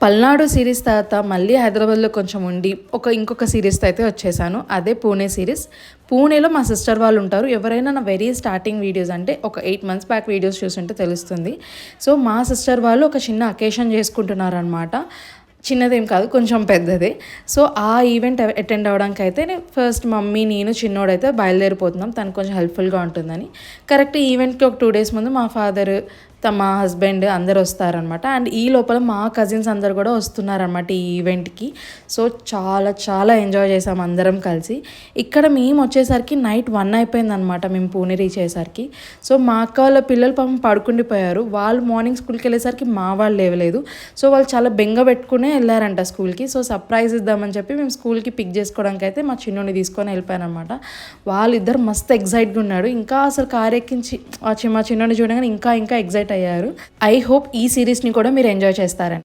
Palnadu series తర్వాత మళ్ళీ హైదరాబాద్లో కొంచెం ఉండి ఇంకొక సిరీస్తో అయితే వచ్చేసాను. అదే పూణే సిరీస్. పూణేలో మా సిస్టర్ వాళ్ళు ఉంటారు. ఎవరైనా నా వెరీ స్టార్టింగ్ వీడియోస్ అంటే ఒక 8 months బ్యాక్ వీడియోస్ చూస్తుంటే తెలుస్తుంది. సో మా సిస్టర్ వాళ్ళు ఒక చిన్న అకేషన్ చేసుకుంటున్నారనమాట. చిన్నదేం కాదు, కొంచెం పెద్దదే. సో ఆ ఈవెంట్ అటెండ్ అవ్వడానికి అయితే ఫస్ట్ మమ్మీ, నేను, చిన్నోడైతే బయలుదేరిపోతున్నాం. తను కొంచెం హెల్ప్ఫుల్గా ఉంటుందని. కరెక్ట్ ఈవెంట్కి ఒక 2 days ముందు మా ఫాదర్, మా హస్బెండ్ అందరు వస్తారనమాట. అండ్ ఈ లోపల మా కజిన్స్ అందరు కూడా వస్తున్నారనమాట ఈ ఈవెంట్కి. సో చాలా చాలా ఎంజాయ్ చేసాం అందరం కలిసి. ఇక్కడ మేము వచ్చేసరికి నైట్ 1 అయిపోయిందనమాట మేము పూణే రీచ్ అయ్యేసరికి. సో మా అక్క వాళ్ళ పిల్లలు పాపం పడుకుండిపోయారు. వాళ్ళు మార్నింగ్ స్కూల్కి వెళ్ళేసరికి మా వాళ్ళు లేవలేదు. సో వాళ్ళు చాలా బెంగ పెట్టుకునే వెళ్ళారంట స్కూల్కి. సో సర్ప్రైజ్ ఇద్దామని చెప్పి మేము స్కూల్కి పిక్ చేసుకోవడానికి అయితే మా చిన్నోని తీసుకొని వెళ్ళిపోయానమాట. వాళ్ళిద్దరు మస్తు ఎగ్జైట్గా ఉన్నాడు. ఇంకా అసలు కారు ఎక్కించి మా చిన్నోని చూడగానే ఇంకా ఎగ్జైట్ అయ్యారు. ఐ హోప్ ఈ సిరీస్ని కూడా మీరు ఎంజాయ్ చేస్తారని.